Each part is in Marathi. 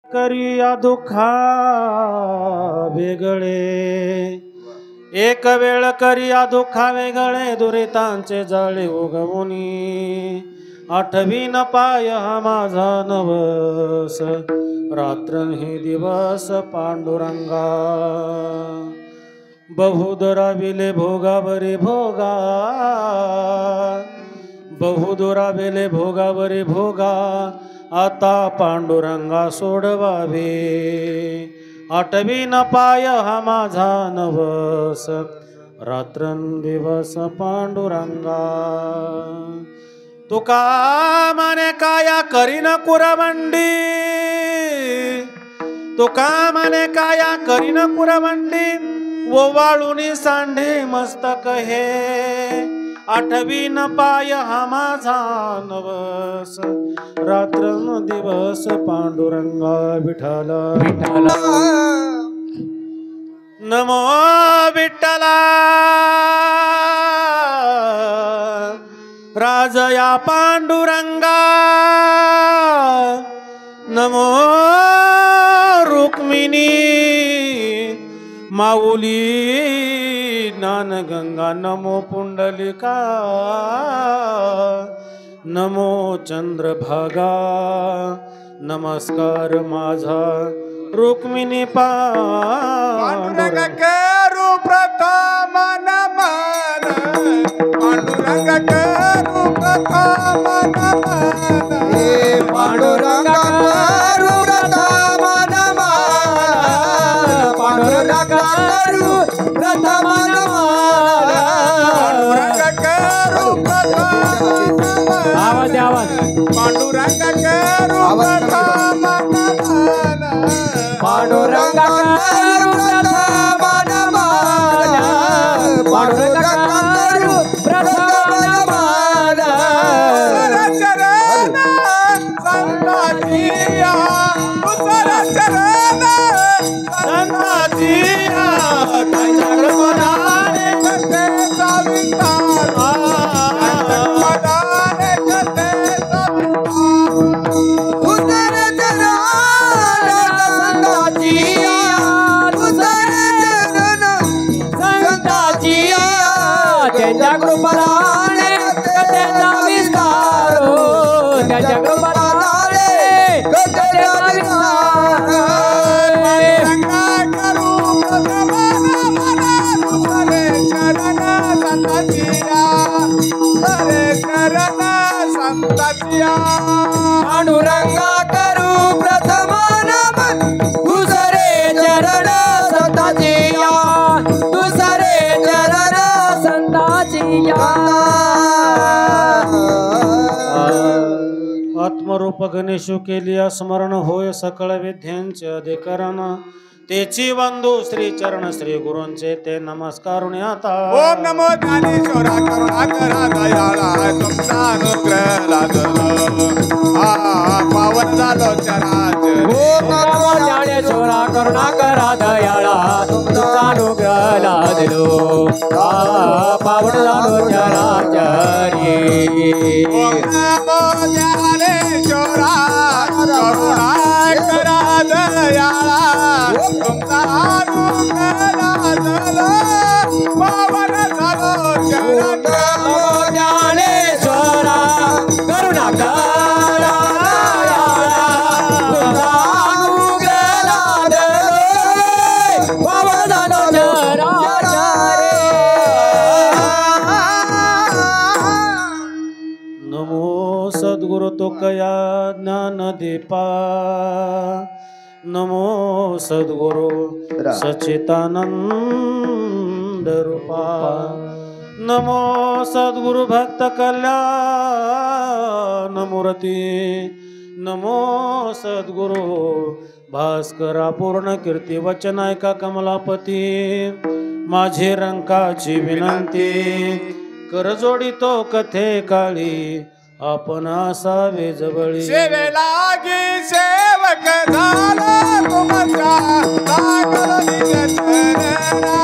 करिया दुःखा वेगळे, एक वेळ करिया दुःखा वेगळे, दुरितांचे जाळे उगवुनी, आठवीन पाय हा माझा नवस, रात्रही दिवस पांडुरंगा. बहुदुराविले भोगावरी भोगा, बहुदुराविले भोगावरी भोगा, आता पांडुरंगा सोडवावे, आठवीन पाय हा माझा नवस, रात्रंदिवस पांडुरंगा. तुका माने काया करीन कुरवंडी, तुका माने काया करीन कुरवंडी, ओवाळुनी सांडे मस्तक हे, आठवीन पाय हा माझा नवस, रात्रंदिवस पांडुरंगा. विठ्ठला विठ्ठला नमो विठ्ठला, राजया पांडुरंगा. नमो रुक्मिणी माऊली ज्ञानगंगा, नमो पुंडलिका, नमो चंद्रभागा. नमस्कार माझा रुक्मिणी पांडुरंग करू प्रथम नमन, पांडुरंग करू प्रथम नमन, पांडुरंग करू प्रथम नमन, पांडुरंग करू प्रथम नमन, पांडुरंग करू प्रथम नमन. आवाज आवाज. पांडुरंग करू प्रथम नमन, पांडुरंग करू प्रथम नमन, पांडुरंग करू प्रथम नमन. चरण संताजिया, कुशल चरण संताजिया, मनाने करते सवितार, मनाने करते सवितार. कुशल चरण संताजिया, कुशल चरण संताजिया, त्यांच्या कृपाने कथेचा विस्तार, त्यांच्या कृपाने कथेचा विस्तार. पांडुरंगा करू प्रथम नमन, कुशल चरण संताजिया, कुशल चरण संताजिया. पांडुरंगा करू प्रथम नमन, दुसरे चरण संताजिया, दुसरे चरण संताजिया. आत्मरूप गणेशु केलिया स्मरण, होय सकळ विद्यांचे अधिकरण, तेची बंधू श्री चरण श्री गुरूंचे ते नमस्कारुण आता. ओम नमो ज्ञानेश्वरा करुणाकरा दयाळा, तुमचा अनुग्रह लादलो, पावन झालो चराचर. ओम नमो ज्ञानेश्वरा करुणाकरा दयाळा, तुमचा अनुग्रह लादलो, पावन झालो चराचरी. ओम नमो ज्ञानेश्वरा करुणाकरा दयाळा, तुमचा अनुग्रह लादलो, पावन झालो चराचर. नमो ज्ञानेश्वरा करुणाकरा दयाळा, तुमचा अनुग्रह लादलो, पावन झालो चराचरी. नमो सद्गुरु तुकया ज्ञानदीपा, नमो सद्गुरु सच्चिदानंद रूपा, नमो सद्गुरु भक्त कल्याण मूर्ती, नमो सद्गुरु भास्करा पूर्ण कीर्ती वचनायका कमलापती. माझी रंकाची विनंती कर जोडितो कथे काळी, आपण असावे जवळी. सेवेलागी सेवक झाला तुमच्या लागली चरणा,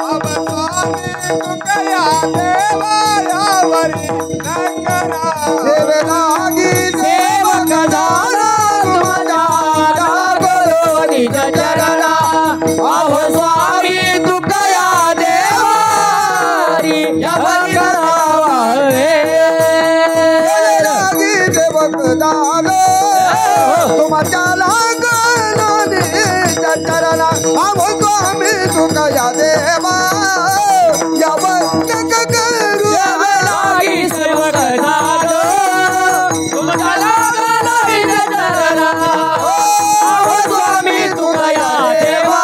अब स्वामी तुकया देवा यावरी नकरा. सेवेलागी सेवक झाला तुमच्या तुमच्या लागलोनी चरणा अहो स्वामी तुका या देवा यावं करू लागी सेवक झालो तुमच्या लागलोनी चरणा अहो स्वामी तुका या देवा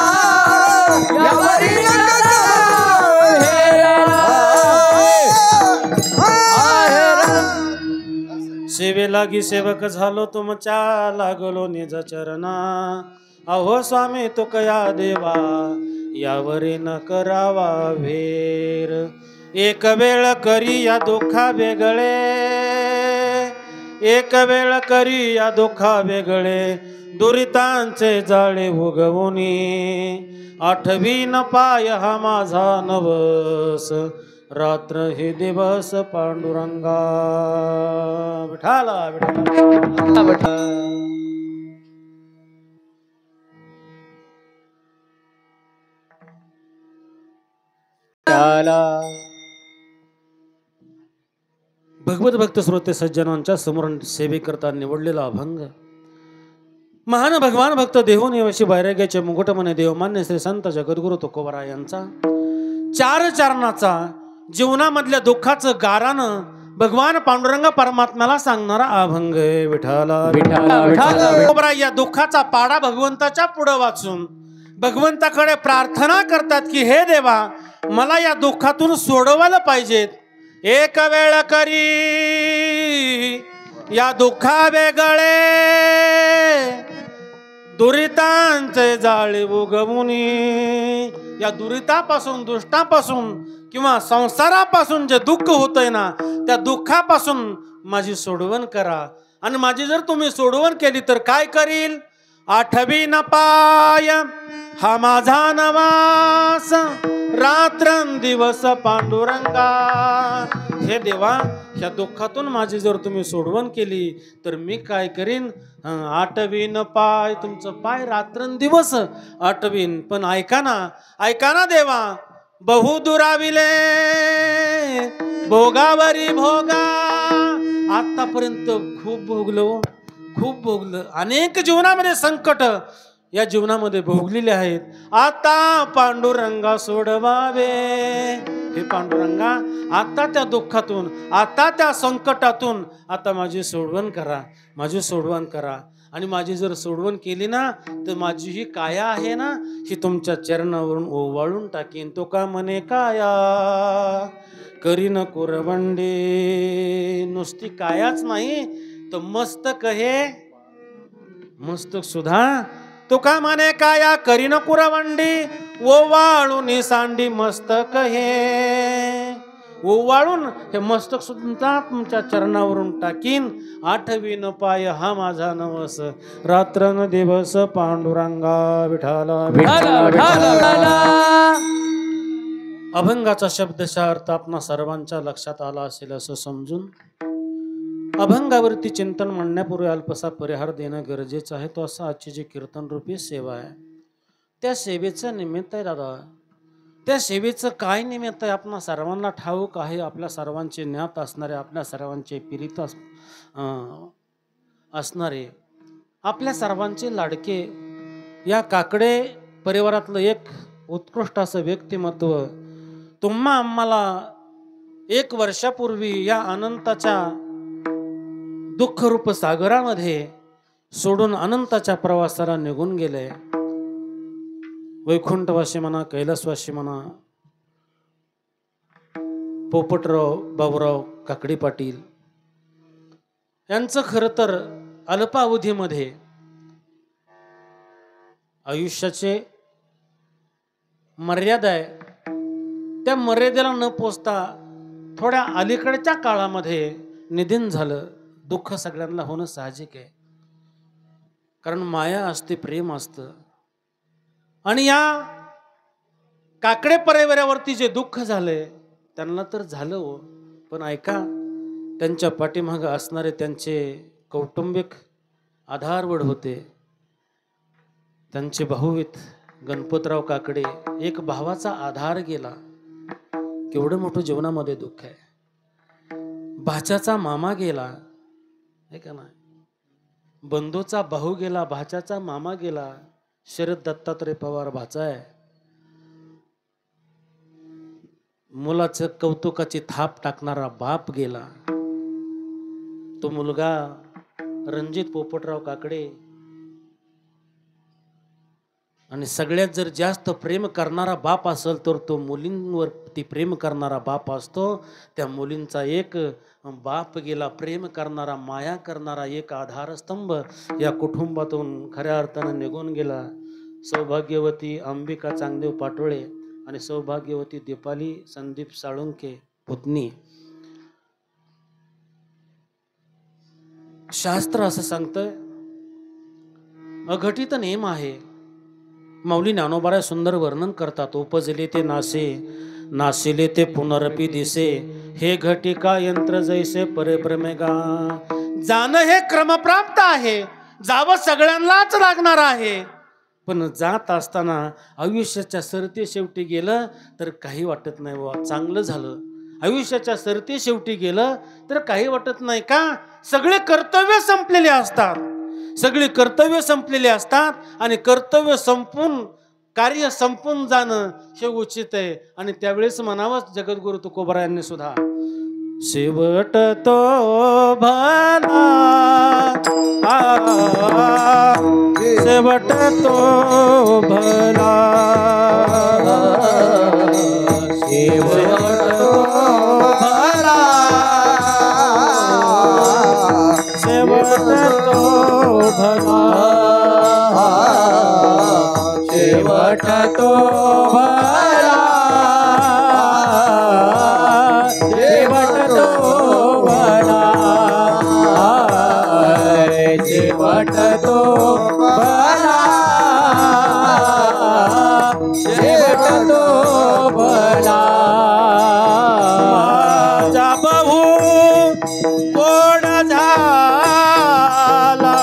यावरी सेवे लागी सेवक झालो तुमच्या लागलो निज चरणा अहो स्वामी तो कया देवा यावरी न करावा भेर एक वेळ करी या दुःखा वेगळे एक वेळ करी या दुःखा वेगळे दुरितांचे जाळे उगवुनी आठवीन पाय हा माझा नवस रात्र हे दिवस पांडुरंगा विठाला विठाला भगवत भक्त श्रोते सज्जनांच्या समोर सेवेकरता निवडलेला अभंग महान भगवान भक्त देवनिवासी वैराग्याचे मुकुटमने देवमान्य श्री संत जगद्गुरु तुकोबरा यांचा चार चरणाचा जीवनामधल्या दुःखाचं गारानं भगवान पांडुरंग परमात्म्याला सांगणारा अभंग विठाला तुकोबरा या दुःखाचा पाडा भगवंताच्या पुढे वाचून भगवंताकडे प्रार्थना करतात की हे देवा मला या दुःखातून सोडवायला पाहिजेत एक वेळ करी या दुःखा वेगळे दुरितांचे जाळे उगवुनी या दुरितापासून दुष्टापासून किंवा संसारापासून जे दुःख होतंय ना त्या दुःखापासून माझी सोडवण करा आणि माझी जर तुम्ही सोडवण केली तर काय करील आठवी न पाय हा माझा नवास रात्रंदिवस पांडुरंगा हे देवा ह्या दुःखातून माझी जर तुम्ही सोडवण केली तर मी काय करीन आठवीन पाय तुमचं पाय रात्रंदिवस आठवीन पण ऐका ना देवा बहु दुराविले भोगावरी भोगा आतापर्यंत खूप भोगलं अनेक जीवनामध्ये संकट या जीवनामध्ये भोगलेले आहेत आता पांडुरंगा सोडवावे हे पांडुरंगा आता त्या दुःखातून आता त्या संकटातून आता माझी सोडवण करा आणि माझी जर सोडवण केली ना तर माझी ही काया आहे ना ही तुमच्या चरणावरून ओवाळून टाकीन तो का म्हणे काया करीन कुरवंडे नुसती कायाच नाही तर मस्तक हे मस्तक सुद्धा तो का म्हणे काया करीन कुरवंडी ओवाळून सांडी मस्तक हे ओवाळून हे मस्तक सुद्धा तुमच्या चरणावरून टाकीन आठवीन पाय हा माझा नवस रात्रन दिवस पांडुरंगा विठाला अभंगाचा शब्दशः अर्थ आपणा सर्वांच्या लक्षात आला असेल असं समजून अभंगावरती चिंतन म्हणण्यापूर्वी अल्पसा परिहार देणं गरजेचं आहे तो असा आजची जी कीर्तन रूपी सेवा आहे त्या सेवेचं निमित्त आहे दादा त्या सेवेचं काय निमित्त आहे आपणा सर्वांना ठाऊक आहे आपल्या सर्वांचे ज्ञात असणारे आपल्या सर्वांचे पीडित असणारे आपल्या सर्वांचे लाडके या काकडे परिवारातलं एक उत्कृष्ट असं व्यक्तिमत्व तुम्हा आम्हाला 1 वर्षापूर्वी या अनंताच्या दुःखरूप सागरामध्ये सोडून अनंताच्या प्रवासाला निघून गेले वैकुंठवासी म्हणा कैलासवासी म्हणा पोपटराव बाबूराव काकडी पाटील यांचं खरं तर अल्पावधीमध्ये आयुष्याचे मर्यादा आहे त्या मर्यादेला न पोचता थोड्या अलीकडच्या काळामध्ये निधन झालं दुःख सगळ्यांना होणं साहजिक आहे कारण माया असते प्रेम असतं आणि या काकडे परिवारावरती जे दुःख झाले त्यांना तर झालं हो पण ऐका त्यांच्या पाठीमागं असणारे त्यांचे कौटुंबिक आधारवड होते त्यांचे भाऊत गणपतराव काकडे एक भावाचा आधार गेला केवढं मोठं जीवनामध्ये दुःख आहे भाच्याचा मामा गेला आहे का नाही बंधूचा भाऊ गेला, भाच्याचा मामा गेला, शरद दत्तात्रय पवार भाचा आहे. मुलाचं कौतुकाची थाप टाकणारा बाप गेला. तो मुलगा रणजित पोपटराव काकडे. आणि सगळ्यात जर जास्त प्रेम करणारा बाप असेल तर तो मुलींवर ती प्रेम करणारा बाप असतो. त्या मुलींचा एक बाप गेला, प्रेम करणारा, माया करणारा एक आधारस्तंभ या कुटुंबातून खऱ्या अर्थानं निघून गेला. सौभाग्यवती अंबिका चांगदेव पाटोळे आणि सौभाग्यवती दीपाली संदीप साळुंके पुतणी. शास्त्र असं सांगतंय, अघटित नेम आहे. माऊली ज्ञानोबा सुंदर वर्णन करतात. उपजले ते नासे, नासिले ते पुनरपी दिसे, हे घटिका यंत्र जैसे परब्रह्मेगा. जाणं हे क्रमप्राप्त आहे, जावं सगळ्यांनाच लागणार आहे. पण जात असताना आयुष्याच्या सरते शेवटी गेलं तर काही वाटत नाही. बाबा चांगलं झालं, आयुष्याच्या सरते शेवटी गेलं तर काही वाटत नाही. का? सगळे कर्तव्य संपलेले असतात, सगळी कर्तव्य संपलेली असतात. आणि कर्तव्य संपून, कार्य संपून जाणं हे उचित आहे. आणि त्यावेळेस म्हणावंच जगद्गुरु तुकोबरा यांनी सुद्धा, शेवट तो भला, शेवट तो भला, शेवट तो भला, शेवट तो भला, शेवट तो भला, शेवट तो भला, शेवट तो भला, शेवट तो भला. जा बहु कोण झाला,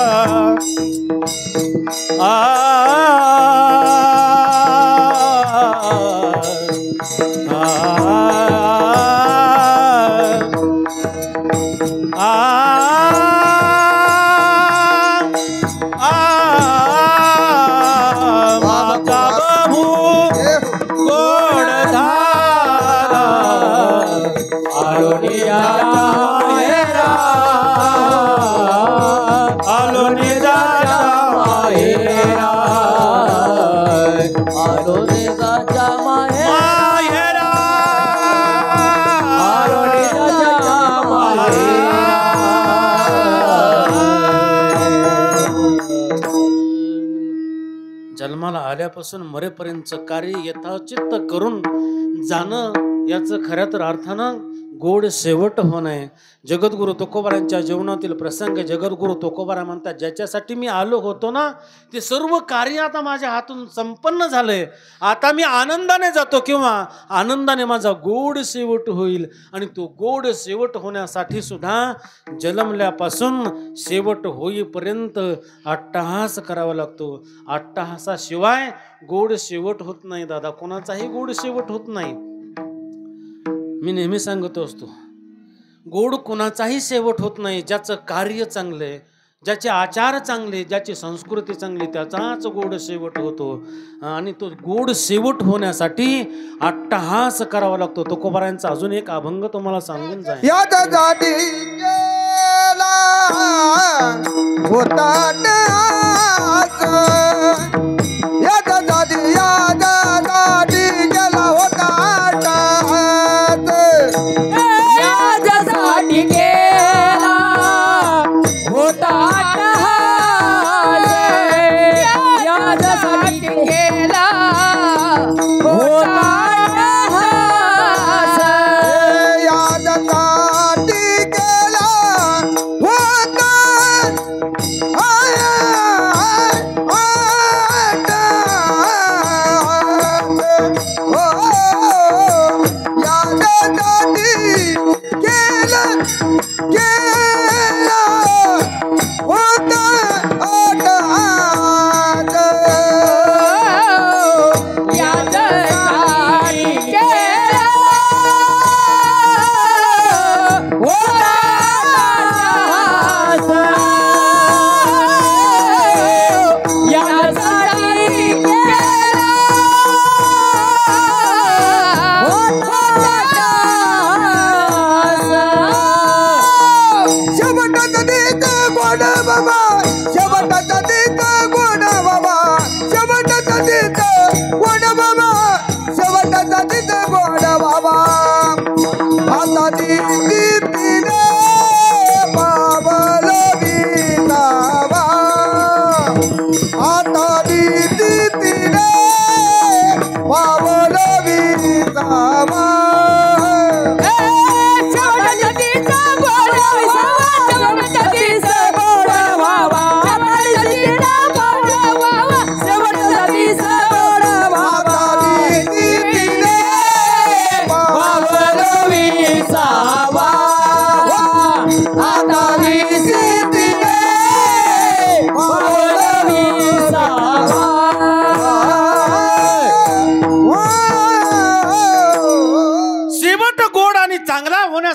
जन्माला आल्यापासून मरेपर्यंतचं कार्य यथाचित्त करून जाणं याचं खऱ्या तर अर्थानं गोड शेवट होणं. जगद्गुरु तुकोबारांच्या जीवनातील प्रसंग जगद्गुरु तुकोबारा म्हणतात, ज्याच्यासाठी मी आलो होतो ना ते सर्व कार्य आता माझ्या हातून संपन्न झालंय. आता मी आनंदाने जातो किंवा आनंदाने माझा गोड शेवट होईल. आणि तो गोड शेवट होण्यासाठी सुद्धा जन्मल्यापासून शेवट होईपर्यंत अट्टहास करावा लागतो. अट्टहासाशिवाय गोड शेवट होत नाही दादा, कोणाचाही गोड शेवट होत नाही. मी नेहमी सांगतो असतो, गोड कोणाचाही शेवट होत नाही. ज्याचं कार्य चांगलं आहे, ज्याचे आचार चांगले, ज्याची संस्कृती चांगली, त्याचाच गोड शेवट होतो. आणि तो गोड शेवट होण्यासाठी अट्टहास करावा लागतो. तुकोबारांचा अजून एक अभंग तुम्हाला सांगून जाईल. याच्यासाठी गेला होता याच्यासाठी गेला होता याच्यासाठी गेला होता याच्यासाठी गेला होता याच्यासाठी गेला होता भीतीने पावलं विसावा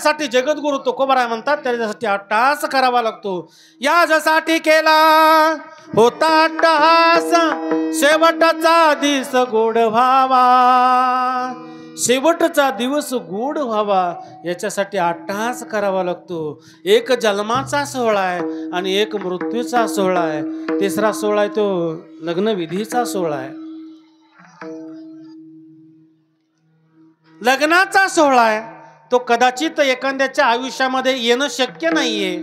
साठी जगद्गुरु तुकोबाराय म्हणतात त्याच्यासाठी अट्टहास करावा लागतो. यासाठी केला होता अट्टहास शेवटचा दिवस गोड व्हावा. शेवटचा दिवस गोड व्हावा याच्यासाठी अट्टहास करावा लागतो. एक जन्माचा सोहळा आहे आणि एक मृत्यूचा सोहळा आहे. तिसरा सोहळा आहे तो लग्नविधीचा सोहळा आहे. लग्नाचा सोहळा आहे तो कदाचित एखाद्याच्या आयुष्यामध्ये येणं शक्य नाहीये,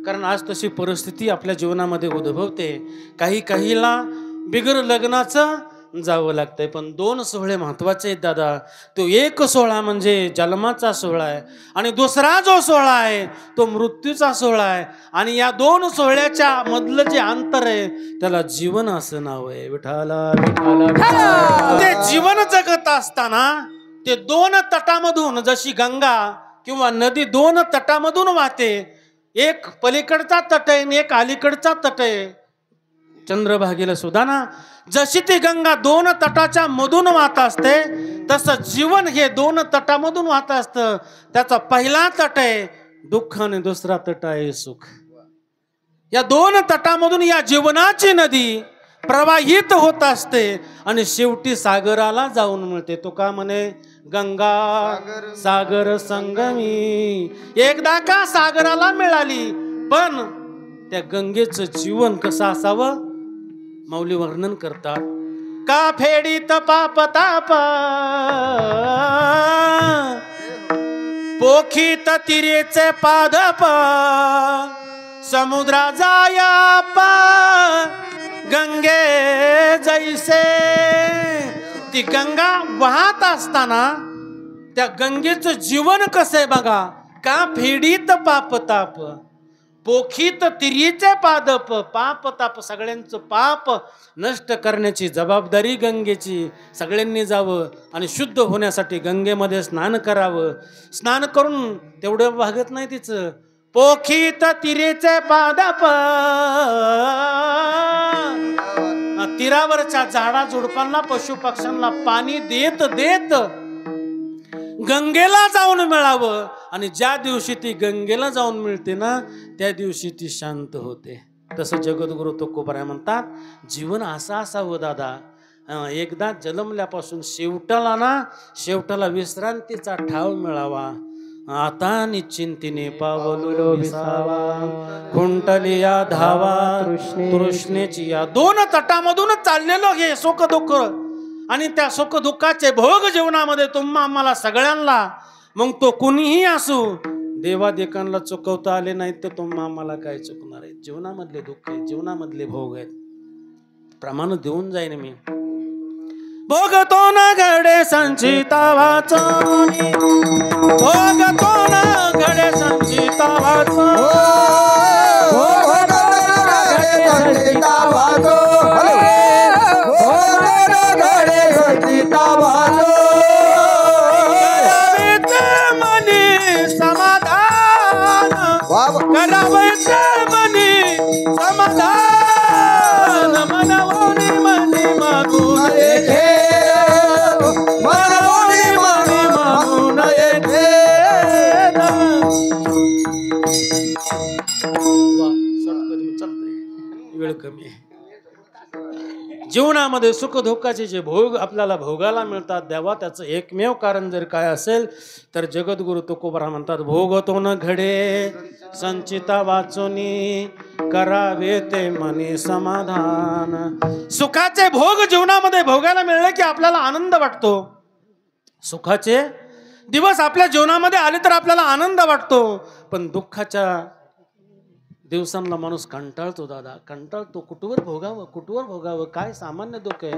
कारण आज तशी परिस्थिती आपल्या जीवनामध्ये उद्भवते. काहीला बिगर लग्नाचं जावं लागतंय. पण दोन सोहळे महत्वाचे आहेत दादा. तो एक सोहळा म्हणजे जन्माचा सोहळा आहे आणि दुसरा जो सोहळा आहे तो मृत्यूचा सोहळा आहे. आणि या दोन सोहळ्याच्या मधलं जे अंतर आहे त्याला जीवन असं नाव आहे. विठाला विठाला. ते जीवन जगत असताना ते दोन तटामधून, जशी गंगा किंवा नदी दोन तटामधून वाहते, एक पलीकडचा तट आहे आणि एक अलीकडचा तट आहे. चंद्रभागेला सुद्धा ना, जशी ती गंगा दोन तटाच्या मधून वाहत असते तसं जीवन हे दोन तटामधून वाहत असतं. त्याचा पहिला तट आहे दुःख आणि दुसरा तट आहे सुख. या दोन तटामधून या जीवनाची नदी प्रवाहित होत असते आणि शेवटी सागराला जाऊन मिळते. तो का म्हणे गंगा सागर संगमी. एकदा का सागराला मिळाली, पण त्या गंगेचं जीवन कसं असावं माऊली वर्णन करतात. का फेडीत पाप ताप पोखीत तिरेचे पादप समुद्रा जाया पा गंगे जैसे. ती गंगा वाहत असताना त्या गंगेचं जीवन कसं आहे बघा. का फेडीत पाप ताप पोखीत तिरीचे पादप. पाप ताप, सगळ्यांचं पाप नष्ट करण्याची जबाबदारी गंगेची. सगळ्यांनी जावं आणि शुद्ध होण्यासाठी गंगेमध्ये स्नान करावं. स्नान करून तेवढं भागत नाही तिचं. पोखीत तिरेचे पादप, तीरावरच्या झाडा झुडपांना पशु पक्ष्यांना पाणी देत देत गंगेला जाऊन मिळावं. आणि ज्या दिवशी ती गंगेला जाऊन मिळते ना त्या दिवशी ती शांत होते. तसं जगद्गुरु तुकोबाराय म्हणतात जीवन असं असावं दादा. एकदा जन्मल्यापासून शेवटाला विश्रांतीचा ठाव मिळावा. आता निश्चिंतीने पावलो विसावा खुंटलिया धावा तृष्णेची. या दोन तटामधून चाललेलो हे सुख दुःख आणि त्या सुख दुःखाचे भोग जीवनामध्ये तुम्हा आम्हाला सगळ्यांना, मग तो कुणीही असू, देवादेकांना चुकवता आले नाहीत तर तुम्हा आम्हाला काय चुकणार आहे. जीवनामधले दुःख आहेत, जीवनामधले भोग आहेत, प्रमाण देऊन जाईन मी. भोगतो न घडे संचिता वाचोनी, भोगतो न घडे संचिता वाचोनी, भोगतो न घडे संचिता वाचोनी, भोगतो न घडे संचिता वाचोनी. करावेच मनी समाधान, करावेच मनी समाधान, मनवोनी मनी मागून येथे, मनवोनी मनी मागून येथे. वेळ कमी आहे. जीवनामध्ये सुख दुःखाचे जे भोग आपल्याला भोगायला मिळतात देवा, त्याचं एकमेव कारण जर काय असेल तर जगद्गुरु तुकोबाराय म्हणतात भोगतो न घडे संचिता वाचोनी, करावे ते मनी समाधान. सुखाचे भोग जीवनामध्ये भोगायला मिळले की आपल्याला आनंद वाटतो. सुखाचे दिवस आपल्या जीवनामध्ये आले तर आपल्याला आनंद वाटतो. पण दुःखाच्या दिवसांना माणूस कंटाळतो दादा, कंटाळतो. कुठवर भोगावं, कुठवर भोगावं, काय सामान्य दुःख आहे,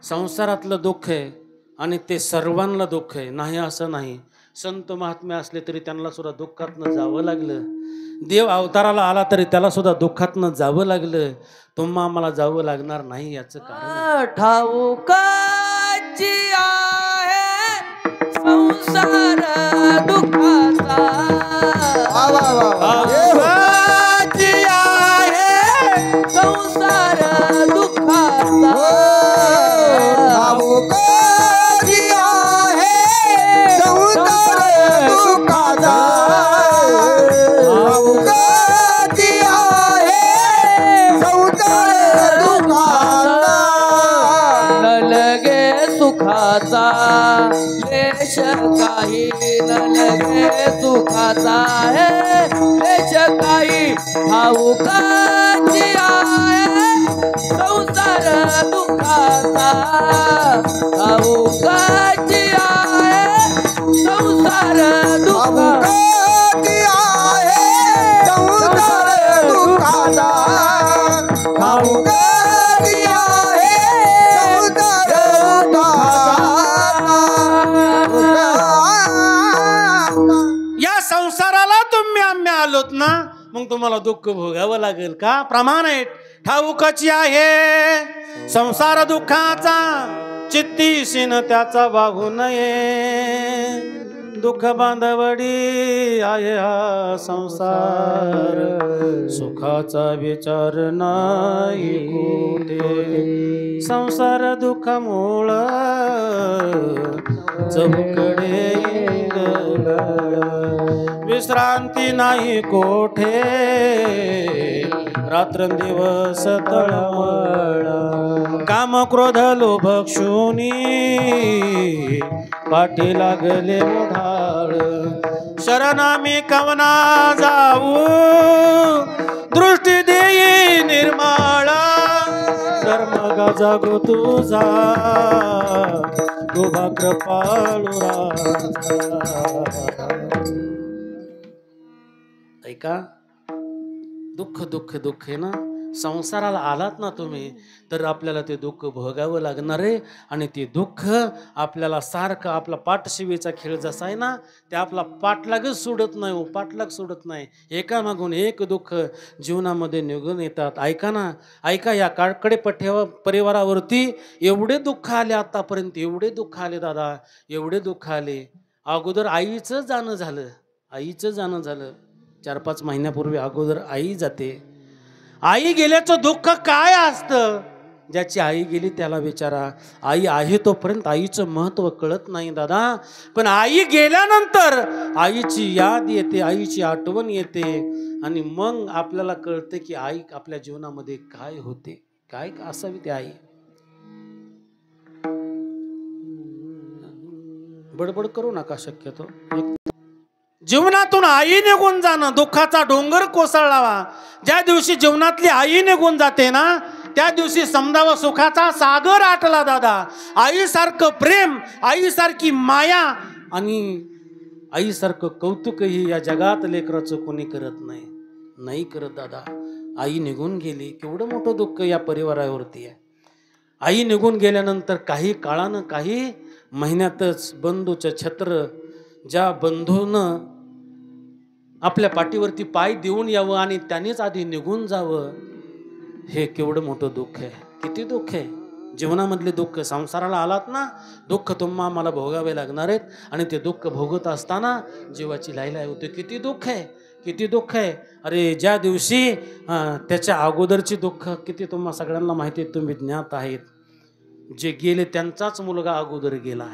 संसारातलं दुःख आहे आणि ते सर्वांना दुःख आहे. नाही असं नाही, संत महात्मे असले तरी त्यांना सुद्धा दुःखातनं जावं लागलं. देव अवताराला आला तरी त्याला सुद्धा दुःखातनं जावं लागलं. तुम्हा आम्हाला जावं लागणार नाही याचं कारण ठाऊकाची आहे संसार दुःखाचा. वा वा वा वा. ठाऊकाची आहे संसार दुःखाचा. ठाऊकाची आहे संसार दुःखाचा. ठाऊकाची आहे संसार दुःखाचा. न लगे सुखाचा लेश काही, न लगे सुखाचा आहे लेश काही. ठाऊकाची आहे संसार दुःखाचा. ठाऊकाची आहे संसार दुःखाचा. ठाऊकाची आहे संसार दुःखाचा. ठाऊकाची आहे संसार दुःखाचा. या संसाराला तुम्ही आम्ही आलोत ना, मग तुम्हाला दुःख भोगावं लागेल का? प्रमाण आहे. ठाऊकाची आहे संसार दुःखाचा, चित्तीशीन त्याचा वाहू नये. दुःख बांधवडी आहे हा संसार, सुखाचा विचार नाही कुठे. संसार दुःखामुळ चौकडे विश्रांती नाही कोठे. रात्रंदिवस तळमळ काम क्रोध लोभ क्षोणी, पाठी लागले मोढाळ. शरणामी कवना जाऊ, दृष्टी देई निर्मळा. धर्म जागो तुझा उभा कृपाळू राजा. ऐका, दुःख दुःख दुःख आहे ना. संसाराला आलात ना तुम्ही तर आपल्याला ते दुःख भोगावं लागणार आहे. आणि ते दुःख आपल्याला सारखं, आपला पाठशिवेचा खेळ जसा आहे ना, ते आपला पाठलागच सोडत नाही, पाठलाग सोडत नाही. एकामागून एक दुःख जीवनामध्ये निघून येतात. ऐका ना, ऐका, या काळकडे परिवारावरती एवढे दुःख आले आतापर्यंत, एवढे दुःख आले दादा, एवढे दुःख आले. अगोदर आईचं जाणं झालं, आईचं जाणं झालं 4-5 महिन्यापूर्वी. अगोदर आई जाते. आई गेल्याचं दुःख काय असतं? ज्याची आई गेली त्याला विचारा. आई आहे तोपर्यंत आईचं महत्त्व कळत नाही दादा, पण आई गेल्यानंतर आईची याद येते, आईची आठवण येते आणि मग आपल्याला कळते की आई आपल्या जीवनामध्ये काय होते, काय असावी ती आई. बडबड करू नका शक्यतो. जीवनातून आई निघून जाणं दुःखाचा डोंगर कोसळलावा. ज्या दिवशी जीवनातली आई निघून जाते ना, त्या दिवशी समजावं सुखाचा सागर आटला दादा. आईसारखं प्रेम, आईसारखी माया आणि आईसारखं कौतुकही या जगात लेकराचं कोणी करत नाही, नाही करत दादा. आई निघून गेली, केवढं मोठं दुःख या परिवारावरती आहे. आई निघून गेल्यानंतर काही काळानं, काही महिन्यातच बंधूचं छत्र, ज्या बंधूनं आपल्या पाठीवरती पाय देऊन यावं आणि त्यानेच आधी निघून जावं, हे केवढं मोठं दुःख आहे. किती दुःख आहे जीवनामधले दुःख. संसाराला आलात ना, दुःख तुम्हा मला भोगावे लागणार आहेत आणि ते दुःख भोगत असताना जीवाची लायलाय होते. किती दुःख आहे, किती दुःख आहे. अरे ज्या दिवशी त्याच्या अगोदरची दुःख किती तुम्हा सगळ्यांना माहिती आहे, तुम्ही ज्ञात आहेत. जे गेले त्यांचाच मुलगा अगोदर गेला.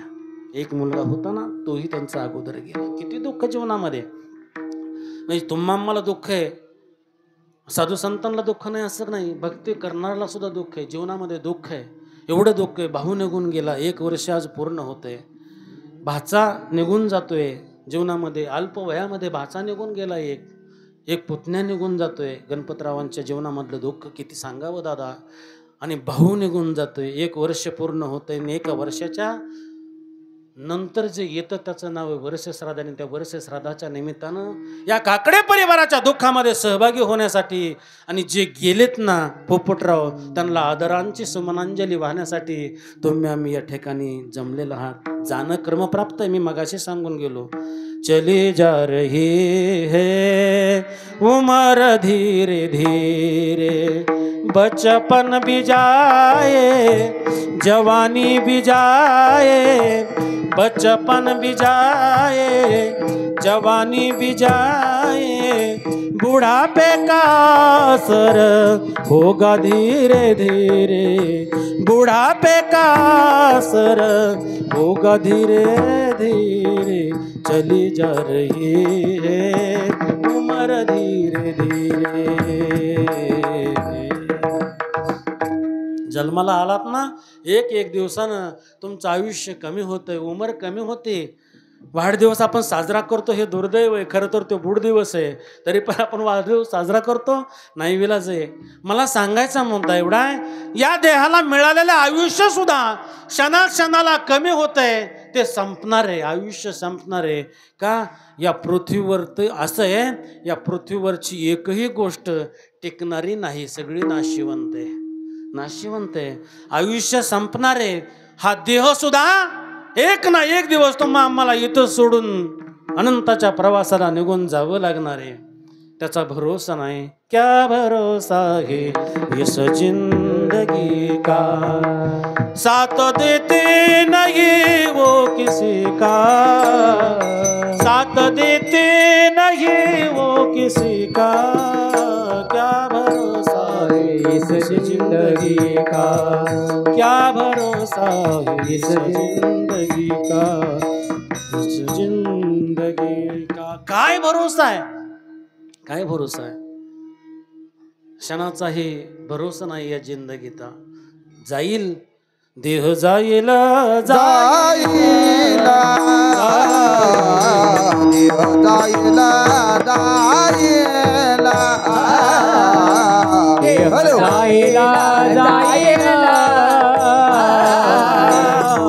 एक मुलगा होता ना, तोही त्यांचा अगोदर गेला. किती दुःख जीवनामध्ये. म्हणजे तुम्हा मला दुःख आहे, साधू संतांना दुःख नाही असं नाही, भक्ती करणाऱ्याला सुद्धा दुःख आहे. जीवनामध्ये दुःख आहे, एवढं दुःख आहे. भाऊ निघून गेला, 1 वर्ष आज पूर्ण होतंय. भाचा निघून जातोय जीवनामध्ये, अल्प वयामध्ये भाचा निघून गेला. एक पुतण्या निघून जातोय. गणपतरावांच्या जीवनामधलं दुःख किती सांगावं दादा. आणि भाऊ निघून जातोय, 1 वर्ष पूर्ण होतंय. 1 वर्षाच्या नंतर जे येतं त्याचं नाव वर्ष श्राद्ध आणि त्या वर्ष श्राद्धाच्या निमित्तानं या काकडे परिवाराच्या दुःखामध्ये सहभागी होण्यासाठी आणि जे गेलेत ना पोपटराव त्यांना आदरांची सुमनांजली वाहण्यासाठी तुम्ही आम्ही या ठिकाणी जमलेलो आहात. जाणं क्रमप्राप्त आहे, मी मगाशी सांगून गेलो. चली जा रही है उमर धीरे धीरे, बचपन भी जाए जवानी भी जाए, बचपन भी जाए जवानी भी जाए, बुढ़ापे का असर होगा धीरे धीरे, बुढ़ापे का असर होगा धीरे धीरे, चली जा रही है उम्र धीरे धीरे. जन्माला आलात ना, एक दिवसानं तुमचं आयुष्य कमी होतंय, उमर कमी होते. वाढदिवस आपण साजरा करतो हे दुर्दैव आहे. खरं तर तो बुड दिवस आहे, तरी पण आपण वाढदिवस साजरा करतो, नाही विलाज आहे. मला सांगायचा मुद्दा एवढा आहे, या देहाला मिळालेलं आयुष्य सुद्धा क्षणाक्षणाला कमी होत आहे, ते संपणार आहे, आयुष्य संपणार आहे. का? या पृथ्वीवर तर असं आहे, या पृथ्वीवरची एकही गोष्ट टिकणारी नाही, सगळी नाशिवंत आहे, नाशिवंत आहे. आयुष्य संपणार आहे. हा देह सुद्धा एक ना एक दिवस तुम्हाला आम्हाला इथं सोडून अनंताच्या प्रवासाला निघून जावं लागणार आहे. त्याचा भरोसा नाही. क्या भरोसा है इस जिंदगी का, साथ देते नहीं वो किसी का, साथ देते नहीं वो किसी का, क्या भरोसा है इस जिंदगी का, क्या भरोसा है इस जिंदगी का, इस जिंदगी का. काय भरोसा आहे, काय भरोसा आहे? क्षणाचाही भरोसा नाही या जिंदगीचा. जाईल देह, जाईल जाईल देह, जाईल जाईल देह जाईल जाईल,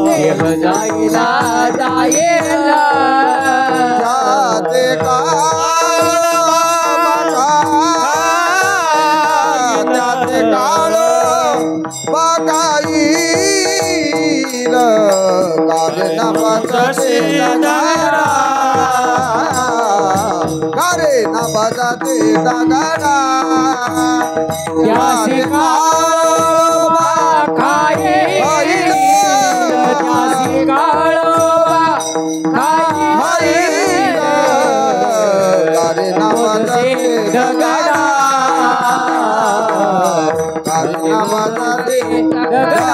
देह जाईल जाईल, जाते का काळ बघाईल, कारे ना बजाते दगडा, त्यासी काळोबा खाईल, त्यासी काळोबा खाईल, कारे ना बजाते दगडा, कारे ना बजाते दगडा.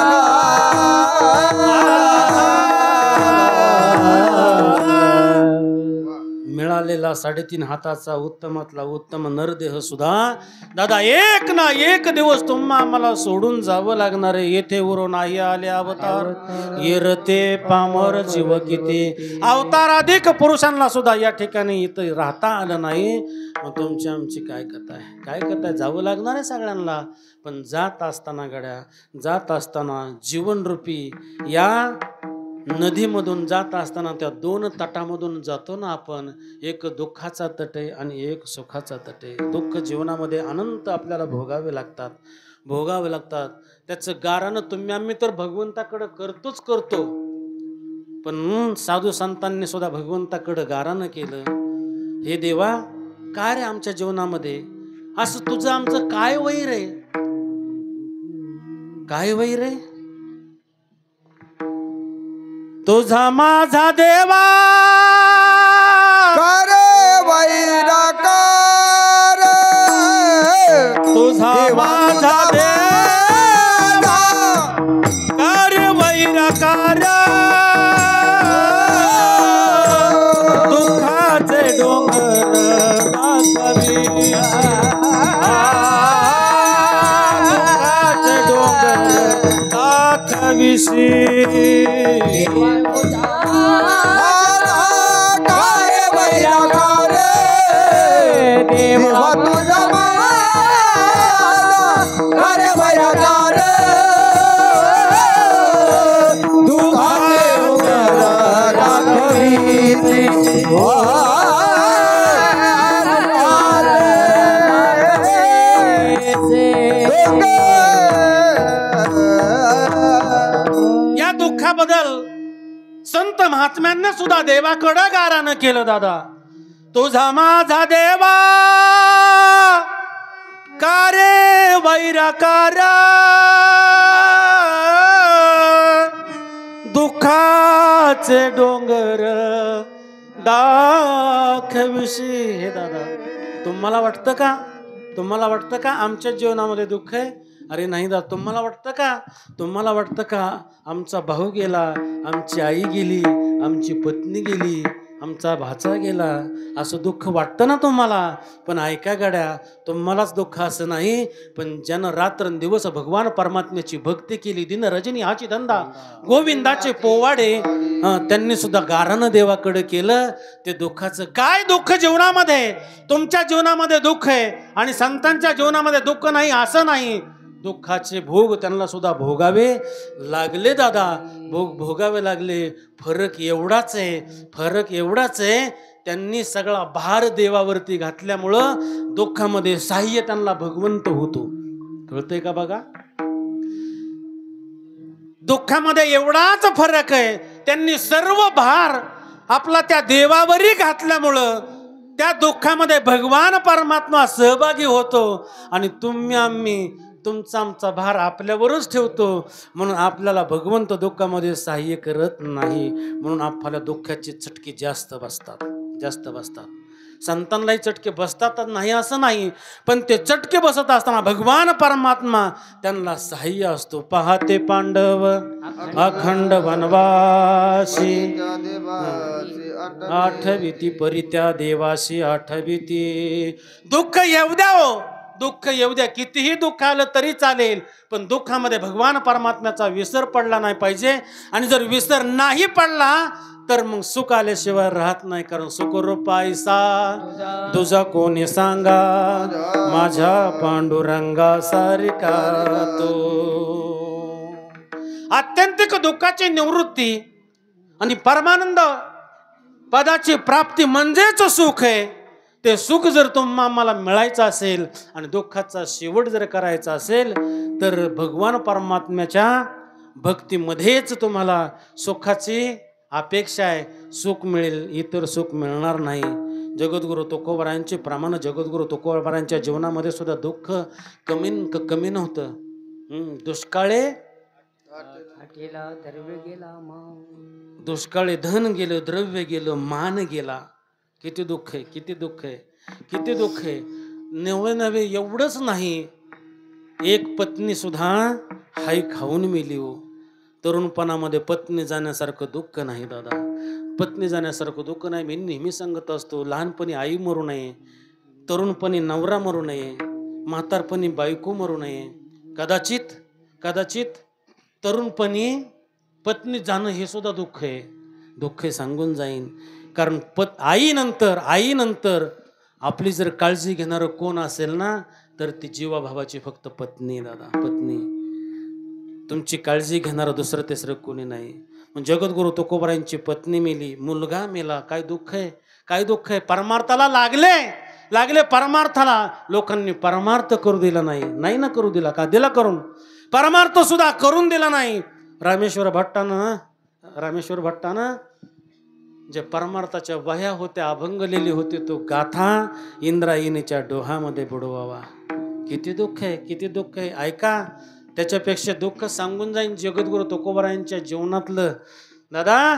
मिळालेला 3.5 हाताचा उत्तमातला उत्तम नरदेह सुद्धा दादा एक ना एक दिवस तुम्हा आम्हाला सोडून जावं लागणार आहे. येथे उरो नाही आले अवतार, येरते पामर जीव किती. अवतार अधिक पुरुषांना सुद्धा या ठिकाणी इथं राहता आलं नाही. मग तुमची आमची काय कथा आहे, काय कथा आहे? जावं लागणार आहे सगळ्यांना. पण जात असताना गड्या, जात असताना जीवनरूपी या नदीमधून जात असताना त्या 2 तटामधून जातो ना आपण. एक दुःखाचा तट आहे आणि एक सुखाचा तट आहे. दुःख जीवनामध्ये अनंत आपल्याला भोगावे लागतात, भोगावे लागतात. त्याचं गारानं तुम्ही आम्ही तर भगवंताकडं करतोच करतो, पण साधू संतांनी सुद्धा भगवंताकडं गारानं केलं. हे देवा, काय रे आमच्या जीवनामध्ये असं तुझं आमचं काय वैर आहे, काय वैर आहे? तुझा माझा देवा कर वैरा कर, तुझा माझा देवा कर वैरा कर, दुःखाचे डोंगर दाखवीशी, दुःखाचे डोंगर दाखवीशी. दुःखाबद्दल संत महात्म्यांना सुद्धा देवाकडं गारानं केलं. दादा तुझा माझा देवा का रे वैराकारा, दुःखाचे डोंगर दाखविशी. हे दादा तुम्हाला वाटतं का, तुम्हाला वाटतं का आमच्या जीवनामध्ये दुःख आहे? अरे नाही दादा, तुम्हाला वाटतं का, तुम्हाला वाटतं का आमचा भाऊ गेला, आमची आई गेली, आमची पत्नी गेली, आमचा भाचा गेला, असं दुःख वाटतं ना तुम्हाला? पण ऐका गड्या, तुम्हालाच दुःख असं नाही, पण ज्यानं रात्रंदिवस भगवान परमात्म्याची भक्ती केली, दिन रजनी हाची धंदा, गोविंदाचे पोवाडे, त्यांनी सुद्धा गारानं देवाकडे केलं. ते दुःखाचं काय, दुःख जीवनामध्ये, तुमच्या जीवनामध्ये दुःख आहे आणि संतांच्या जीवनामध्ये दुःख नाही असं नाही. दुःखाचे भोग त्यांना सुद्धा भोगावे लागले. दादा भोगावे लागले. फरक एवढाच आहे, फरक एवढाच आहे, त्यांनी सगळा भार देवावरती घातल्यामुळं दुःखामध्ये सहाय्य त्यांना भगवंत होतो. कळतंय का बघा? दुःखामध्ये एवढाच फरक आहे, त्यांनी सर्व भार आपला त्या देवावरही घातल्यामुळं त्या दुःखामध्ये भगवान परमात्मा सहभागी होतो आणि तुम्ही आम्ही तुमचा आमचा भार आपल्यावरच ठेवतो. म्हणून आपल्याला भगवंत दुःखामध्ये सहाय्य करत नाही, म्हणून आपल्याला दुःखाची चटके जास्त बसतात, जास्त बसतात. संतांनाही चटके बसतात नाही असं नाही, पण ते चटके बसत असताना भगवान परमात्मा त्यांना सहाय्य असतो. पाहते पांडव अखंड वनवासी, आठविती परित्या देवासी आठविती. दुःख येऊ द्या हो, दुःख येऊ द्या, कितीही दुःख आलं तरी चालेल, पण दुःखामध्ये भगवान परमात्म्याचा विसर पडला नाही पाहिजे. आणि जर विसर नाही पडला तर मग सुख आल्याशिवाय राहत नाही. कारण सुखरूपायसा तुझा कोणी सांगा, माझ्या पांडुरंगा सारिका तो. आत्यंतिक दुःखाची निवृत्ती आणि परमानंद पदाची प्राप्ती म्हणजेच सुख आहे. ते सुख जर तुम्हाला मिळायचं असेल आणि दुःखाचा शेवट जर करायचा असेल तर भगवान परमात्म्याच्या भक्तीमध्येच तुम्हाला सुखाची अपेक्षा आहे. सुख मिळेल, इतर सुख मिळणार नाही. जगद्गुरु तुकोबारायांचे प्रमाण, जगद्गुरु तुकोबारायांच्या जीवनामध्ये सुद्धा दुःख कमी नव्हतं. दुष्काळे दुष्काळे धन गेलं, द्रव्य गेलं, मान गेला. किती दुःख आहे, किती दुःख आहे, किती दुःख आहे. नवे नवे एवढंच नाही, एक पत्नी सुद्धा हाय खाऊन मेली हो. तरुणपणामध्ये पत्नी जाण्यासारखं दुःख नाही दादा, पत्नी जाण्यासारखं दुःख नाही. मी नेहमी सांगत असतो, लहानपणी आई मरू नये, तरुणपणी नवरा मरू नये, म्हातारपणी बायको मरू नये. कदाचित कदाचित तरुणपणी पत्नी जाणं हे सुद्धा दुःख आहे. दुःख सांगून जाईन. कारण आईनंतर आपली जर काळजी घेणारं कोण असेल ना, तर ती जीवाभावाची फक्त पत्नी दादा, पत्नी. तुमची काळजी घेणारं दुसरं तिसरं कोणी नाही. मग जगद्गुरु तुकोबारायांची पत्नी मेली, मुलगा मेला. काय दुःख आहे, काय दुःख आहे. परमार्थाला लागले परमार्थाला, लोकांनी परमार्थ करू दिला नाही. नाही ना करू दिला, का दिला करून? परमार्थ सुद्धा करून दिला नाही. रामेश्वर भट्टानं जे परमार्थाच्या वह्या होत्या, अभंगलेली होते, तो गाथा इंद्रायणीच्या डोहामध्ये बुडवावा. किती दुःख आहे, किती दुःख आहे. ऐका, त्याच्यापेक्षा दुःख सांगून जाईन जगद्गुरु तुकोबारायांच्या जीवनातलं. दादा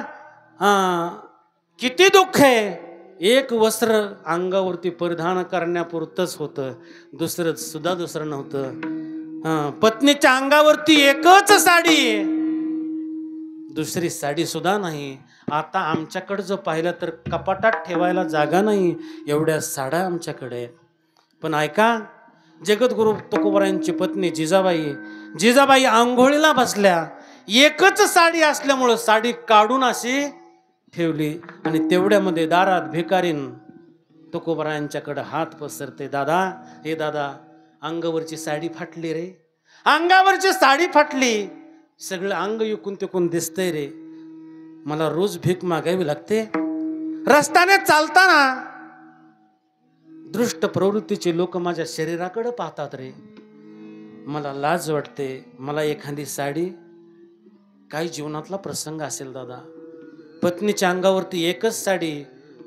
किती दुःख आहे. एक वस्त्र अंगावरती परिधान करण्यापुरतंच होतं, दुसरं नव्हतं. पत्नीच्या अंगावरती एकच साडी आहे, दुसरी साडी सुद्धा नाही. आता आमच्याकडे जर पाहिलं तर कपाटात ठेवायला जागा नाही, एवढ्या साड्या आमच्याकडे आहेत. पण ऐका, जगद्गुरु तुकोबारायांची पत्नी जिजाबाई आंघोळीला बसल्या, एकच साडी असल्यामुळं साडी काढून अशी ठेवली आणि तेवढ्यामध्ये दारात भिकारीन तुकोबारायांच्याकडे हात पसरते. दादा, हे दादा, अंगावरची साडी फाटली रे, अंगावरची साडी फाटली, सगळं अंग इकून तिकून दिसतंय रे, मला रोज भीक मागावी लागते. रस्त्याने चालताना दृष्ट प्रवृत्तीचे लोक माझ्या शरीराकडे पाहतात रे, मला लाज वाटते. मला एखादी साडी काही जीवनातला प्रसंग असेल दादा, पत्नीच्या अंगावरती एकच साडी,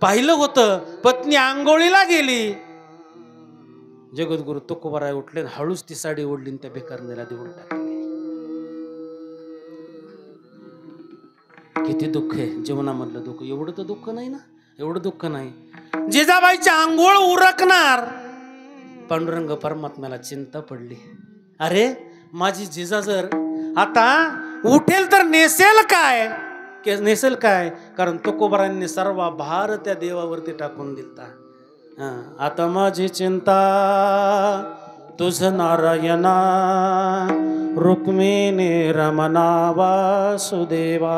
पाहिलं होतं पत्नी आंघोळीला गेली, जगद्गुरु तुकोबाराय उठले, हळूच ती साडी ओढली त्या भिकारणीला देऊन टाकली. किती दुःख आहे जीवनामधलं दुःख. एवढं तर दुःख नाही ना, एवढं दुःख नाही. जिजाबाईची आंघोळ उरकणार, पांडुरंग परमात्म्याला चिंता पडली. अरे माझी जिजा जर आता उठेल तर नेसेल काय, नेसेल काय, कारण तुकोबारांनी सर्व भार त्या देवावरती टाकून दिलता. आता माझी चिंता तुझ नारायणा, रुक्मिणी रमणा वासुदेवा.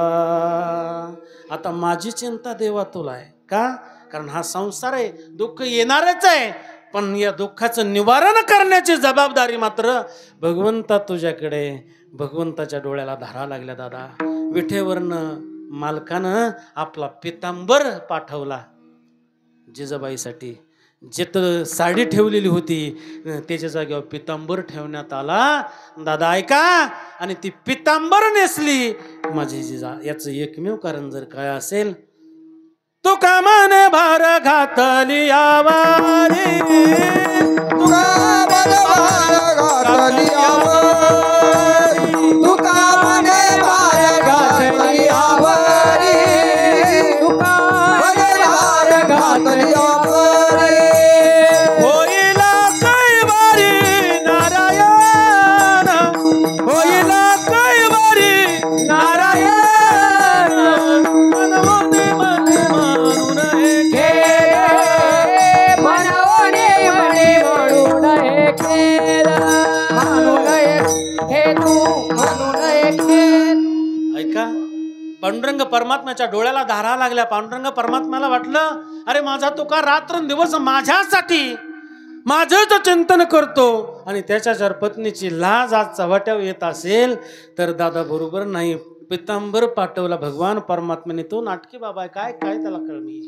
आता माझी चिंता देवा तुला आहे का, कारण हा संसार आहे, दुःख येणारच आहे, पण या दुःखाचं निवारण करण्याची जबाबदारी मात्र भगवंता तुझ्याकडे. भगवंताच्या डोळ्याला धारा लागल्या दादा. विठेवरनं मालकानं आपला पितांबर पाठवला जिजाबाईसाठी. जिथं साडी ठेवलेली होती त्याच्या जागेवर पितांबर ठेवण्यात आला दादा, ऐका. आणि ती पितांबर नेसली माझी जिजा. याचं एकमेव कारण जर काय असेल, तो कामाने भार घातली आवारी, तुका बलवार घातली आवरी, तुका मने भार घातली आवरी, तुका बलवार घातली आवरी. होईला कैवारी नारायण, होईला कैवारी नारायण, मनवणे मने मारून हे मनवणे मने म्हणून हे केलं, म्हणून हे तू म्हणून हे केलं. ऐका, पांडुरंग परमात्म्याच्या डोळ्याला धारा लागल्या. पांडुरंग परमात्म्याला वाटलं, अरे माझा तुका रात्रंदिवस माझ्यासाठी माझंच चिंतन करतो, आणि त्याच्या जर पत्नीची लाज आज चव्हाट्यावर येत असेल तर दादा बरोबर नाही. पितांबर पाठवला भगवान परमात्म्याने. तो नाटकी बाबा आहे, काय काय त्याला कळमी.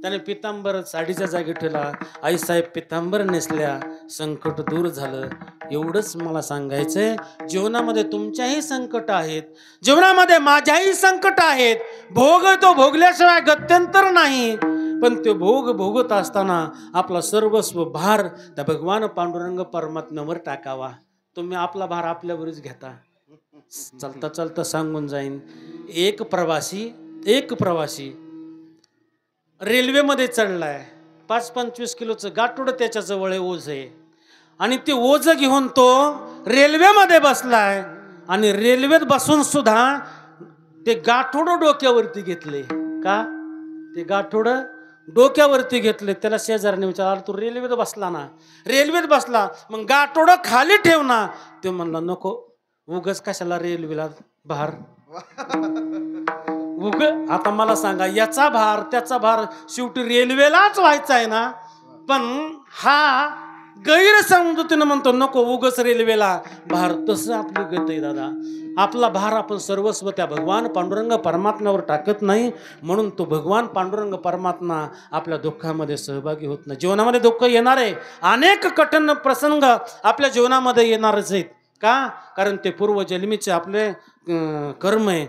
त्याने पितांबर साडीच्या जागी ठेवला. आईसाहेब पितांबर नेसल्या, संकट दूर झालं. एवढंच मला सांगायचंय. जीवनामध्ये तुमच्याही संकट आहेत, जीवनामध्ये माझ्याही संकट आहेत. भोग तो भोगल्याशिवाय गत्यंतर नाही, पण ते भोग भोगत असताना आपला सर्वस्व भार त्या भगवान पांडुरंग परमात्म्यावर टाकावा. तुम्ही आपला भार आपल्यावरच घेता. चालता चालता सांगून जाईन, एक प्रवासी रेल्वेमध्ये चढलाय. 5-25 किलोचं गाठोडं त्याच्या जवळ ओझ आहे, आणि ते ओझ घेऊन तो रेल्वेमध्ये बसलाय, आणि रेल्वेत बसून सुद्धा ते गाठोडं डोक्यावरती घेतले. का ते गाठोडं डोक्यावरती घेतले? त्याला शेजाऱ्याने विचारलं, तू रेल्वेत बसला ना? रेल्वेत बसला, मग गाठोडं खाली ठेव ना. ते म्हणला, नको, उगच कशाला रेल्वेला भार. आता मला सांगा, याचा भार त्याचा भार शेवटी रेल्वेलाच व्हायचा आहे ना. पण हा गैरसमजुतीनं म्हणतो, नको उगच रेल्वेला भार. तसं आपली गत आहे दादा. आपला भार आपण सर्वस्व त्या भगवान पांडुरंग परमात्म्यावर टाकत नाही, म्हणून तो भगवान पांडुरंग परमात्मा आपल्या दुःखामध्ये सहभागी होत नाही. जीवनामध्ये दुःख येणार आहे, अनेक कठीण प्रसंग आपल्या जीवनामध्ये येणारच आहेत. का? कारण ते पूर्वजन्मीचे आपले कर्म आहे.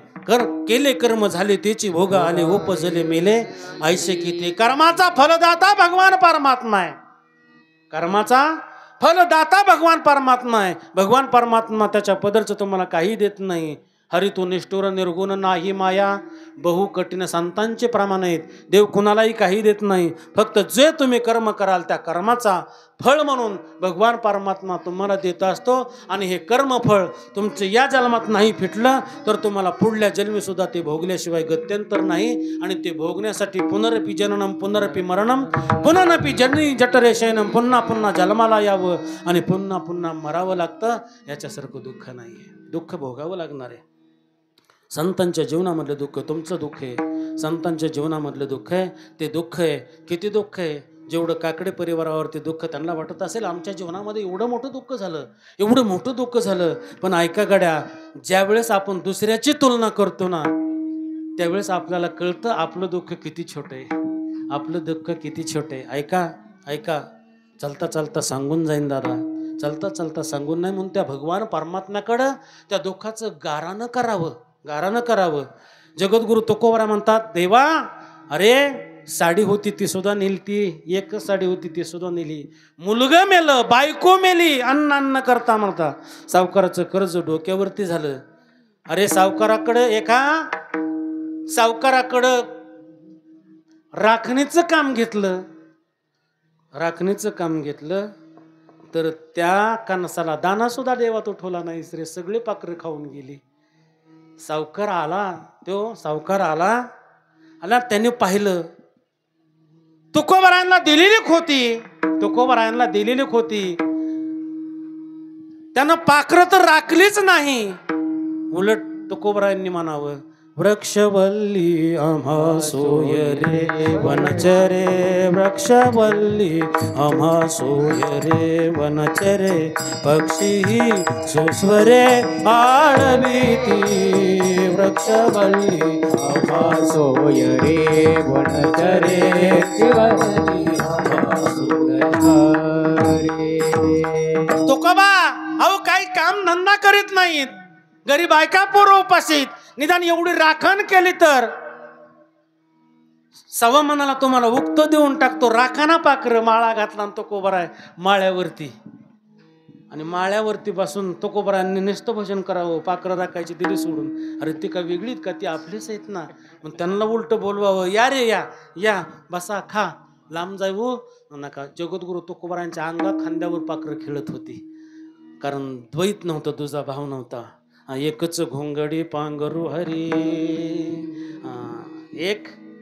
केले कर्म झाले त्याची भोग आले, उपजले मेले ऐसे की ते. कर्माचा फलदाता भगवान परमात्मा आहे. कर्माचा फलदाता भगवान परमात्मा आहे. भगवान परमात्मा त्याच्या पदरचं तुम्हाला काही देत नाही. हरी तू निष्ठुर निर्गुण नाही माया, बहु कठीण संतांचे प्रमाण आहेत. देव कुणालाही काही देत नाही, फक्त जे तुम्ही कर्म कराल त्या कर्माचा फळ म्हणून भगवान परमात्मा तुम्हाला देत असतो. आणि हे कर्मफळ तुमचं या जन्मात नाही फिटलं तर तुम्हाला पुढल्या जन्मी सुद्धा ते भोगल्याशिवाय गत्यंतर नाही. आणि ते भोगण्यासाठी पुनरपि जननम पुनरपि मरणम पुनरपि जननी जठरे शयनम, पुन्हा पुन्हा जन्माला यावं आणि पुन्हा पुन्हा मरावं लागतं. याच्यासारखं दुःख नाही आहे. दुःख भोगावं लागणार आहे. संतांच्या जीवनामधलं दुःख तुमचं दुःख आहे, संतांच्या जीवनामधलं दुःख आहे. ते दुःख आहे, किती दुःख आहे. जेवढं काकडे परिवारावरती दुःख त्यांना वाटत असेल, आमच्या जीवनामध्ये एवढं मोठं दुःख झालं, एवढं मोठं दुःख झालं. पण ऐका गड्या, ज्यावेळेस आपण दुसऱ्याची तुलना करतो ना, त्यावेळेस आपल्याला कळतं आपलं दुःख किती छोटं आहे, आपलं दुःख किती छोटं आहे. ऐका ऐका, चालता चालता सांगून जाईन दादा, चालता चालता सांगून नाही म्हणून त्या भगवान परमात्म्याकडं त्या दुःखाचं गारानं करावं. गारानं करावं. जगद्गुरु तुकोबरा म्हणतात, देवा अरे साडी होती ती सुद्धा नेली, ती एकच साडी होती ती सुद्धा नेली, मुलगा मेलं, बायको मेली, अन्न करता म्हणता. सावकाराचं कर्ज डोक्यावरती झालं. अरे सावकाराकडं राखणीचं काम घेतलं तर त्या कणसाला दाना सुद्धा देवात उठवला नाही. रे सगळे पाखरं खाऊन गेली. सावकार आला त्याने पाहिलं तुकोबरायांना दिलेली खोती त्यानं पाखरं तर राखलीच नाही. उलट तुकोबरायांनी म्हणावं, वृक्षवल्ली आम्हा सोय रे वनचरे, वृक्षवल्ली आम्हा सोय रे वनचरे, पक्षी सुस्वरे आळवीती, वृक्षवल्ली आम्हा सोय रे वनचरे, वृक्षवल्ली आम्हा सोय रे. तुकोबा अहो काही काम धंदा करीत नाहीत, गरीब बायका पोरं उपाशीत, निदान एवढी राखण केली तर सवा मनाला तुम्हाला उक्त देऊन टाकतो. राखाना पाखरं माळा घातला तुकोबरा आहे माळ्यावरती, आणि माळ्यावरती बसून तुकोबरांनी निष्ठ भजन करावं. पाखरं राखायची दिली सोडून. अरे ती का वेगळीत का, ती आपलीच आहेत ना. मग त्यांना उलट बोलवावं, या रे या बसा खा, लांब जाऊ नका. जगद्गुरु तुकोबरांच्या अंगा खांद्यावर पाखरं खेळत होती, कारण द्वैत नव्हतं, तुझा भाव नव्हता. एकच घोंगडी पांघरू हरी,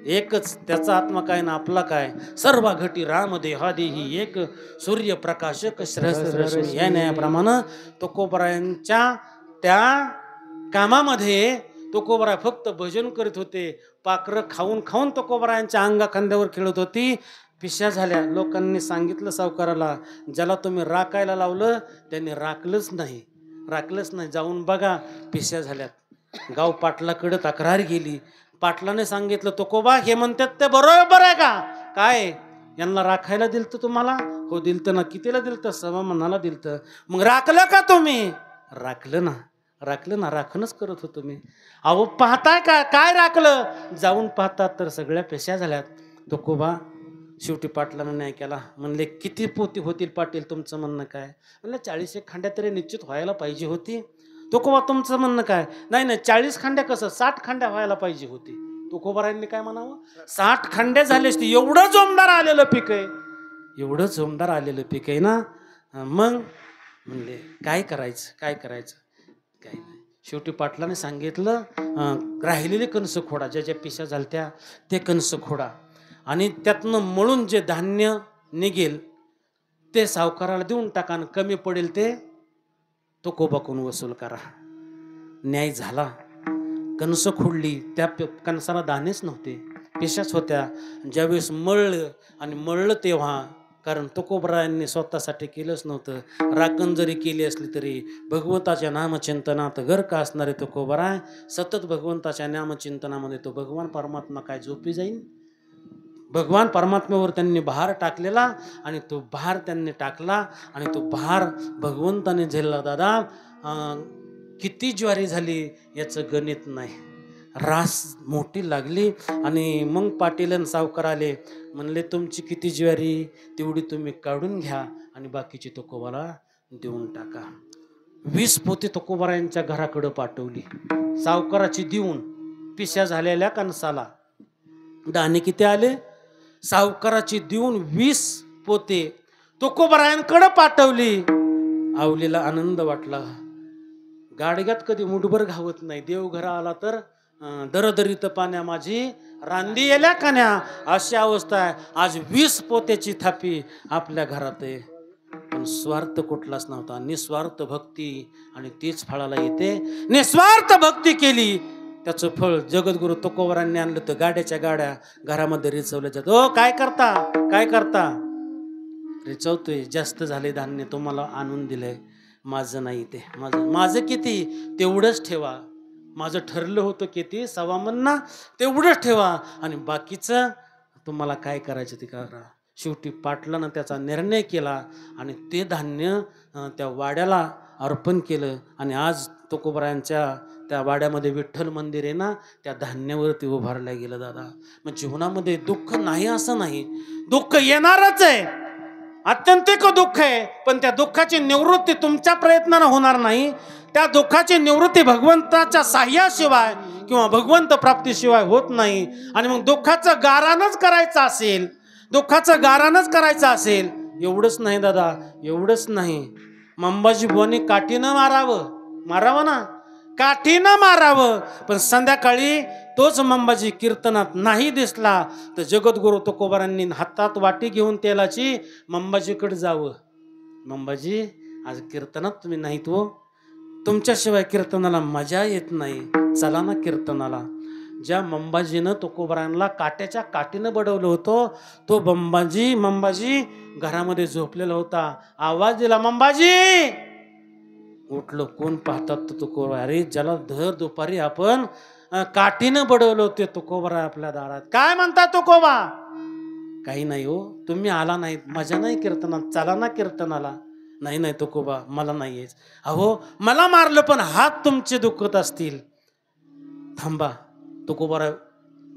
एकच त्याचा आत्मा काय ना आपला काय. सर्व घटी राम देहादेही एक, सूर्यप्रकाशक रश्मी. या न्यायाप्रमाणे तुकोबरायांच्या त्या कामामध्ये तुकोबरा फक्त भजन करीत होते. पाखरं खाऊन तुकोबरायांच्या अंगा खांद्यावर खेळत होती. पिशा झाल्या. लोकांनी सांगितलं सावकाराला, ज्याला तुम्ही राखायला लावलं त्यांनी राखलंच नाही. जाऊन बघा, पिशा झाल्यात. गाव पाटलाकडे तक्रार गेली. पाटलाने सांगितलं, तुकोबा हे म्हणतात ते बरोबर आहे का? काय यांना राखायला दिलतं तुम्हाला? हो दिलतं ना. कितीला दिलतं? सवा मनाला दिलतं. मग राखलं का तुम्ही? राखलं ना, राखणच करत होतो मी. अहो पाहताय का काय राखलं? जाऊन पाहतात तर सगळ्या पेशा झाल्यात. तुकोबा शेवटी पाटलानं न्याय केला. म्हणले किती पोती होतील पाटील, तुमचं म्हणणं काय? म्हणलं 40 खांड्या तरी निश्चित व्हायला पाहिजे होती. तुकोबा तुमचं म्हणणं काय? नाही 40 खांड्या कसं, 60 खांड्या व्हायला पाहिजे होती. तुकोबारांनी काय म्हणावं, 60 खांड्या झाले असते. एवढं जोमदार आलेलं पीक आहे ना. मग म्हणले काय करायचं काय नाही. शेवटी पाटलाने सांगितलं, राहिलेले कणस खोडा, ज्या पिशा झालत्या ते कणस खोडा, आणि त्यातनं मळून जे धान्य निघेल ते सावकाराला देऊन टाका, आणि कमी पडेल ते तुकोबाकडून वसूल करा. न्याय झाला. कणसं खोडली. त्या कणसाला दाणेच नव्हते, पिशाच होत्या. ज्यावेळेस मळलं तेव्हा, कारण तुकोबरायांनी स्वतःसाठी केलंच नव्हतं. राखण जरी केली असली तरी भगवंताच्या नामचिंतनात गर्क असणारे तुकोबरा सतत भगवंताच्या नामचिंतनामध्ये तो भगवान परमात्मा काय झोपी जाईन. भगवान परमात्म्यावर त्यांनी भार टाकलेला, आणि तो भार त्यांनी टाकला, आणि तो भार भगवंताने झेलला. दादा किती ज्वारी झाली याचं गणित नाही. रास मोठी लागली. आणि मग पाटील सावकार आले. म्हणले तुमची किती ज्वारी तेवढी तुम्ही काढून घ्या, आणि बाकीची तुकोबाला देऊन टाका. 20 पोती तुकोबारांच्या घराकडं पाठवली. सावकाराची देऊन पिशा झालेल्या कणसाला दाणे किती आले? सावकाराची देऊन 20 पोते तुकोबरायांकडे पाठवली. आवलीला आनंद वाटला. गाडग्यात कधी मुठभर घावत नाही. देवघरा आला तर दरदरीत पाण्या माझी रांदी येल्या कान्या, अशी अवस्था आहे. आज 20 पोत्याची थापी आपल्या घरात आहे. पण स्वार्थ कुठलाच नव्हता. निस्वार्थ भक्ती, आणि तीच फळाला येते. निस्वार्थ भक्ती केली त्याचं फळ जगद्गुरु तुकोबरांनी आणलं. तर गाड्याच्या गाड्या घरामध्ये रिचवल्या जात. ओ काय करता? रिचवतोय. जास्त झाले धान्य, तुम्हाला आणून दिलंय. माझं नाही ते. माझं किती तेवढंच ठेवा. माझं ठरलं होतं किती, 1.25 मन तेवढंच ठेवा, आणि बाकीचं तुम्हाला काय करायचं ते करा. शेवटी पाटलानं त्याचा निर्णय केला, आणि ते धान्य त्या वाड्याला अर्पण केलं. आणि आज तुकोबरायांच्या त्या वाड्यामध्ये विठ्ठल मंदिर आहे ना, त्या धान्यावरती उभारल्या गेलं दादा. मग जीवनामध्ये दुःख नाही असं नाही, दुःख येणारच आहे, आत्यंतिक दुःख आहे. पण त्या दुःखाची निवृत्ती तुमच्या प्रयत्नानं होणार नाही. त्या दुःखाची निवृत्ती भगवंताच्या साह्याशिवाय किंवा भगवंत प्राप्तीशिवाय होत नाही. आणि मग दुःखाचं गारानच करायचं असेल, दुःखाचं गारानच करायचं असेल, एवढंच नाही दादा, एवढंच नाही, अंबाजी बुवांनी काठीनं मारावं ना, काठीनं मारावं. पण संध्याकाळी तोच अंबाजी कीर्तनात नाही दिसला तर जगद्गुरु तुकोबारांनी हातात वाटी घेऊन तेलाची अंबाजीकडे जावं. अंबाजी, आज कीर्तनात तुम्ही नाहीत हो, तुमच्याशिवाय कीर्तनाला मजा येत नाही, चला ना कीर्तनाला. ज्या अंबाजीनं तुकोबारांना काट्याच्या काठीनं बडवलं होतं, तो अंबाजी घरामध्ये झोपलेला होता. आवाज दिला, अंबाजी. उठलं. कोण पाहतात तर तुकोबा. अरे, ज्याला दर दुपारी आपण काठीनं बडवलं होते, तुकोबा आपल्या दारात. काय म्हणता तुकोबा? काही नाही हो, तुम्ही आला नाहीत, मजा नाही कीर्तनात, चला ना कीर्तनाला. नाही तुकोबा, मला नाही यायचं. अहो, मला मारलं पण हात तुमचे दुखत असतील, थांबा. तुकोबा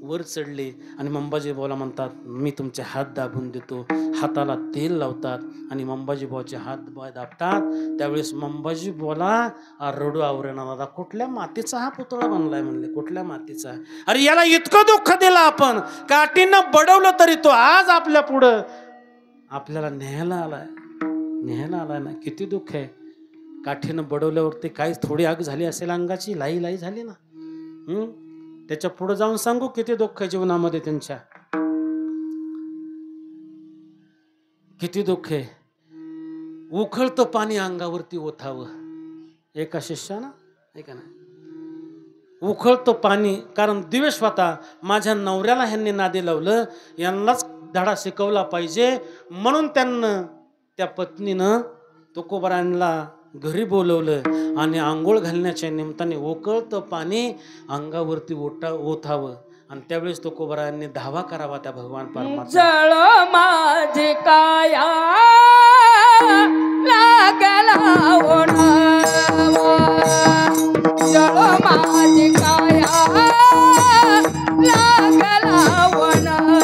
वर चढले आणि अंबाजी भाऊला म्हणतात, मी तुमचे हात दाबून देतो. हाताला तेल लावतात आणि अंबाजी भाऊचे हात दाबतात. त्यावेळेस अंबाजी भाऊला रडू आवरेना. दादा, कुठल्या मातीचा हा पुतळा बनलाय म्हणले, कुठल्या मातीचा? अरे, याला इतकं दुःख दिलं आपण, काठीनं बडवलं तरी तो आज आपल्या पुढं आपल्याला न्यायला आलाय ना. किती दुःख आहे. काठीनं बडवल्यावरती काहीच थोडी आग झाली असेल अंगाची, लाई झाली ना. त्याच्या पुढे जाऊन सांगू किती दुःख आहे जीवनामध्ये त्यांच्या, किती दुःख आहे. उखळतं पाणी अंगावरती ओथावं. एका शिष्यानं ऐका ना, उखळतं पाणी, कारण दिवेश होता, माझ्या नवऱ्याला ह्यांनी नादी लावलं, यांनाच धडा शिकवला पाहिजे म्हणून त्यांना त्या पत्नीनं तुकोबारांना घरी बोलवलं आणि आंघोळ घालण्याच्या निमित्ताने उकळतं पाणी अंगावरती ओथावं. आणि त्यावेळेस तुकोबारांनी धावा करावा त्या भगवान परमात्मा. जळ माझी काया लागला ओढावा, जळ माझी काया लागला ओढावा.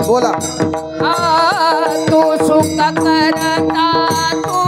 बोला. तू सुख करता तू